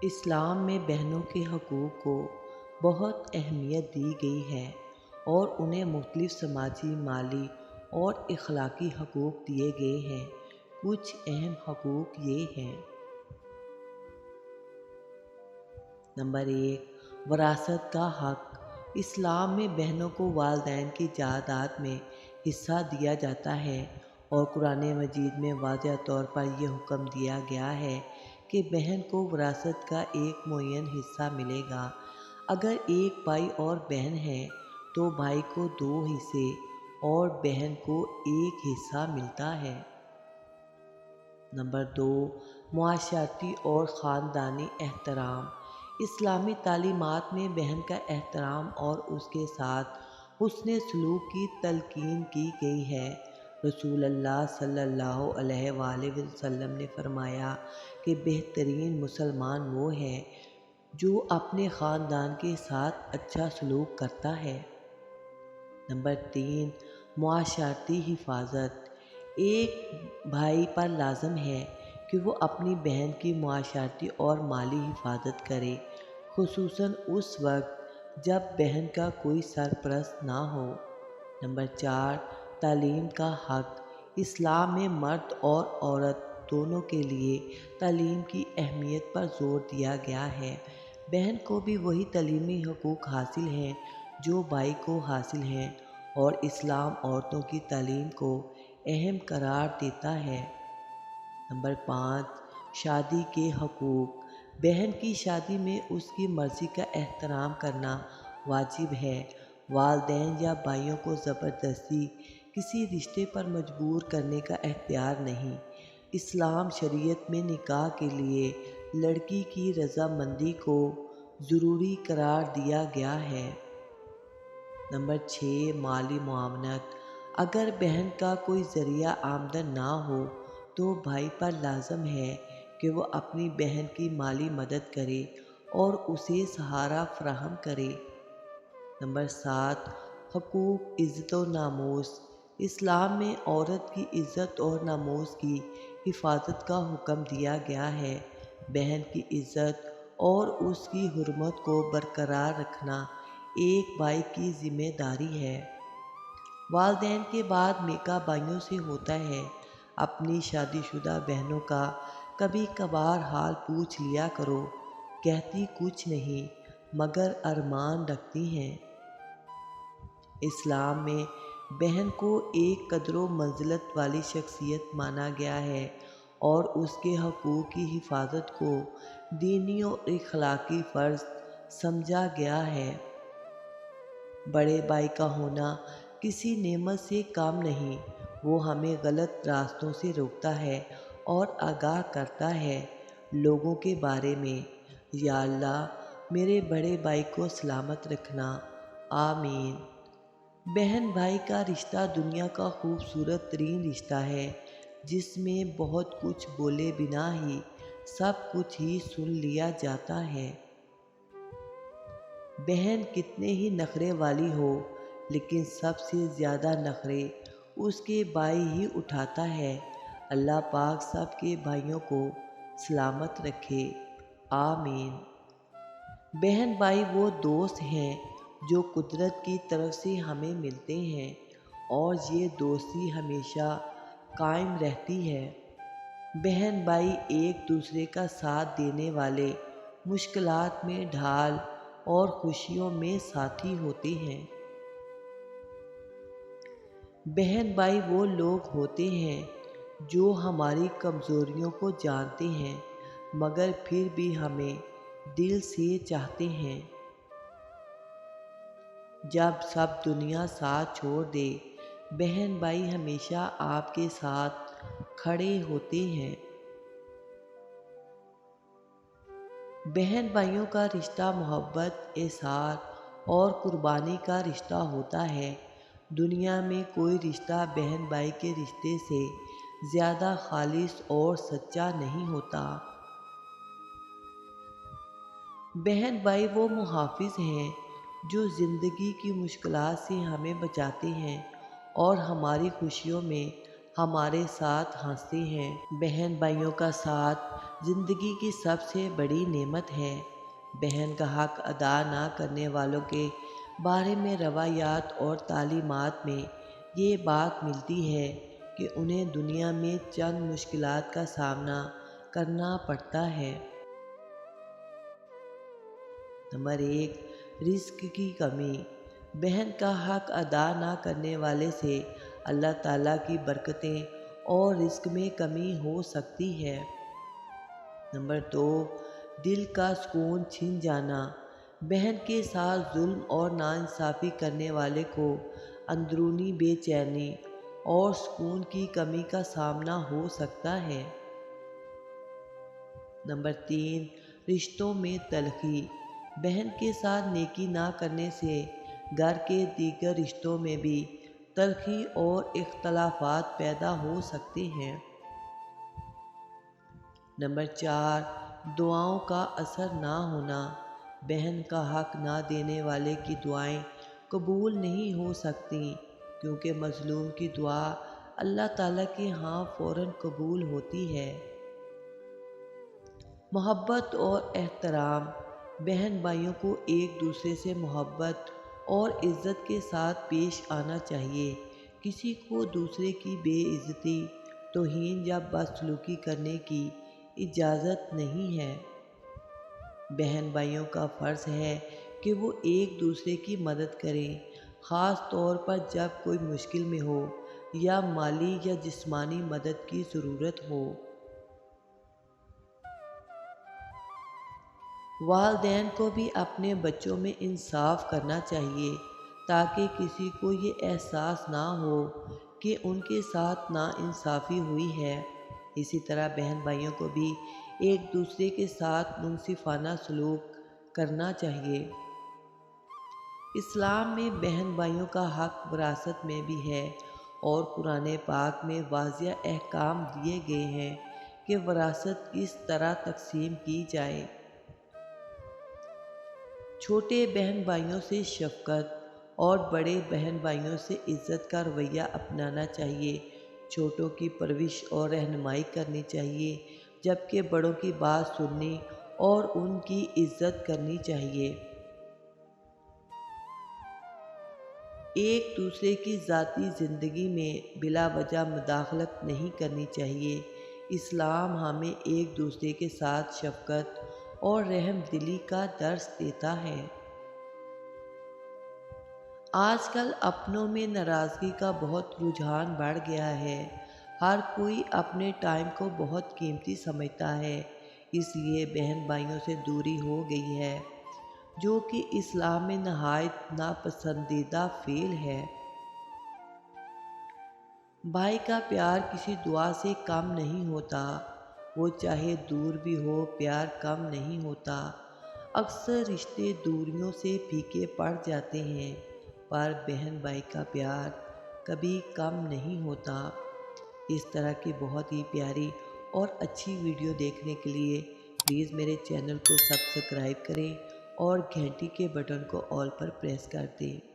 اسلام میں بہنوں کے حقوق کو بہت اہمیت دی گئی ہے اور انہیں مختلف سماجی، مالی اور اخلاقی حقوق دیے گئے ہیں۔ کچھ اہم حقوق یہ ہیں۔ نمبر 1، وراثت کا حق۔ اسلام میں بہنوں کو والدین کی جائیداد میں حصہ دیا جاتا ہے اور قرآن مجید میں واضح طور پر یہ حکم دیا گیا ہے کہ بہن کو وراثت کا ایک معین حصہ ملے گا۔ اگر ایک بھائی اور بہن ہے تو بھائی کو 2 حصے اور بہن کو 1 حصہ ملتا ہے۔ نمبر 2، معاشرتی اور خاندانی احترام۔ اسلامی تعلیمات میں بہن کا احترام اور اس کے ساتھ حسن سلوک کی تلقین کی گئی ہے۔ رسول اللہ صلی اللہ علیہ وآلہ وسلم نے فرمایا کہ بہترین مسلمان وہ ہے جو اپنے خاندان کے ساتھ اچھا سلوک کرتا ہے۔ نمبر 3، معاشرتی حفاظت۔ ایک بھائی پر لازم ہے کہ وہ اپنی بہن کی معاشرتی اور مالی حفاظت کرے، خصوصاً اس وقت جب بہن کا کوئی سرپرست نہ ہو۔ نمبر 4، تعلیم کا حق۔ اسلام میں مرد اور عورت دونوں کے لیے تعلیم کی اہمیت پر زور دیا گیا ہے۔ بہن کو بھی وہی تعلیمی حقوق حاصل ہیں جو بھائی کو حاصل ہیں اور اسلام عورتوں کی تعلیم کو اہم قرار دیتا ہے۔ نمبر 5، شادی کے حقوق۔ بہن کی شادی میں اس کی مرضی کا احترام کرنا واجب ہے۔ والدین یا بھائیوں کو زبردستی کسی رشتے پر مجبور کرنے کا اختیار نہیں۔ اسلام شریعت میں نکاح کے لیے لڑکی کی رضامندی کو ضروری قرار دیا گیا ہے۔ نمبر 6، مالی معاونت۔ اگر بہن کا کوئی ذریعہ آمدن نہ ہو تو بھائی پر لازم ہے کہ وہ اپنی بہن کی مالی مدد کرے اور اسے سہارا فراہم کرے۔ نمبر 7، حقوق، عزت و ناموس۔ اسلام میں عورت کی عزت اور ناموس کی حفاظت کا حکم دیا گیا ہے۔ بہن کی عزت اور اس کی حرمت کو برقرار رکھنا ایک بھائی کی ذمہ داری ہے۔ والدین کے بعد میکا بھائیوں سے ہوتا ہے۔ اپنی شادی شدہ بہنوں کا کبھی کبھار حال پوچھ لیا کرو، کہتی کچھ نہیں مگر ارمان رکھتی ہیں۔ اسلام میں بہن کو ایک قدر و منزلت والی شخصیت مانا گیا ہے اور اس کے حقوق کی حفاظت کو دینی اور اخلاقی فرض سمجھا گیا ہے۔ بڑے بھائی کا ہونا کسی نعمت سے کم نہیں، وہ ہمیں غلط راستوں سے روکتا ہے اور آگاہ کرتا ہے لوگوں کے بارے میں۔ یا اللہ میرے بڑے بھائی کو سلامت رکھنا، آمین۔ بہن بھائی کا رشتہ دنیا کا خوبصورت ترین رشتہ ہے، جس میں بہت کچھ بولے بنا ہی سب کچھ ہی سن لیا جاتا ہے۔ بہن کتنے ہی نخرے والی ہو لیکن سب سے زیادہ نخرے اس کے بھائی ہی اٹھاتا ہے۔ اللہ پاک سب کے بھائیوں کو سلامت رکھے، آمین۔ بہن بھائی وہ دوست ہیں جو قدرت کی طرف سے ہمیں ملتے ہیں اور یہ دوستی ہمیشہ قائم رہتی ہے۔ بہن بھائی ایک دوسرے کا ساتھ دینے والے، مشکلات میں ڈھال اور خوشیوں میں ساتھی ہوتے ہیں۔ بہن بھائی وہ لوگ ہوتے ہیں جو ہماری کمزوریوں کو جانتے ہیں مگر پھر بھی ہمیں دل سے چاہتے ہیں۔ جب سب دنیا ساتھ چھوڑ دے، بہن بھائی ہمیشہ آپ کے ساتھ کھڑے ہوتے ہیں۔ بہن بھائیوں کا رشتہ محبت، احسان اور قربانی کا رشتہ ہوتا ہے۔ دنیا میں کوئی رشتہ بہن بھائی کے رشتے سے زیادہ خالص اور سچا نہیں ہوتا۔ بہن بھائی وہ محافظ ہیں جو زندگی کی مشکلات سے ہمیں بچاتے ہیں اور ہماری خوشیوں میں ہمارے ساتھ ہنستے ہیں۔ بہن بھائیوں کا ساتھ زندگی کی سب سے بڑی نعمت ہے۔ بہن کا حق ادا نہ کرنے والوں کے بارے میں روایات اور تعلیمات میں یہ بات ملتی ہے کہ انہیں دنیا میں چند مشکلات کا سامنا کرنا پڑتا ہے۔ نمبر 1، رزق کی کمی۔ بہن کا حق ادا نہ کرنے والے سے اللہ تعالیٰ کی برکتیں اور رزق میں کمی ہو سکتی ہے۔ نمبر 2، دل کا سکون چھن جانا۔ بہن کے ساتھ ظلم اور ناانصافی کرنے والے کو اندرونی بے چینی اور سکون کی کمی کا سامنا ہو سکتا ہے۔ نمبر 3، رشتوں میں تلخی۔ بہن کے ساتھ نیکی نہ کرنے سے گھر کے دیگر رشتوں میں بھی تلخی اور اختلافات پیدا ہو سکتے ہیں۔ نمبر 4، دعاؤں کا اثر نہ ہونا۔ بہن کا حق نہ دینے والے کی دعائیں قبول نہیں ہو سکتیں، کیونکہ مظلوم کی دعا اللہ تعالیٰ کے ہاں فوراً قبول ہوتی ہے۔ محبت اور احترام۔ بہن بھائیوں کو ایک دوسرے سے محبت اور عزت کے ساتھ پیش آنا چاہیے۔ کسی کو دوسرے کی بے عزتی، توہین یا بدسلوکی کرنے کی اجازت نہیں ہے۔ بہن بھائیوں کا فرض ہے کہ وہ ایک دوسرے کی مدد کریں، خاص طور پر جب کوئی مشکل میں ہو یا مالی یا جسمانی مدد کی ضرورت ہو۔ والدین کو بھی اپنے بچوں میں انصاف کرنا چاہیے تاکہ کسی کو یہ احساس نہ ہو کہ ان کے ساتھ ناانصافی ہوئی ہے۔ اسی طرح بہن بھائیوں کو بھی ایک دوسرے کے ساتھ منصفانہ سلوک کرنا چاہیے۔ اسلام میں بہن بھائیوں کا حق وراثت میں بھی ہے اور قرآن پاک میں واضح احکام دیے گئے ہیں کہ وراثت کس طرح تقسیم کی جائے۔ چھوٹے بہن بھائیوں سے شفقت اور بڑے بہن بھائیوں سے عزت کا رویہ اپنانا چاہیے۔ چھوٹوں کی پرورش اور رہنمائی کرنی چاہیے، جبکہ بڑوں کی بات سننی اور ان کی عزت کرنی چاہیے۔ ایک دوسرے کی ذاتی زندگی میں بلا وجہ مداخلت نہیں کرنی چاہیے۔ اسلام ہمیں ایک دوسرے کے ساتھ شفقت اور رحم دلی کا درس دیتا ہے۔ آج کل اپنوں میں ناراضگی کا بہت رجحان بڑھ گیا ہے۔ ہر کوئی اپنے ٹائم کو بہت قیمتی سمجھتا ہے، اس لیے بہن بھائیوں سے دوری ہو گئی ہے، جو کہ اسلام میں نہایت ناپسندیدہ فعل ہے۔ بھائی کا پیار کسی دعا سے کم نہیں ہوتا، وہ چاہے دور بھی ہو، پیار کم نہیں ہوتا۔ اکثر رشتے دوریوں سے پھیکے پڑ جاتے ہیں، پر بہن بھائی کا پیار کبھی کم نہیں ہوتا۔ اس طرح کی بہت ہی پیاری اور اچھی ویڈیو دیکھنے کے لیے پلیز میرے چینل کو سبسکرائب کریں اور گھنٹی کے بٹن کو آل پر پریس کر دیں۔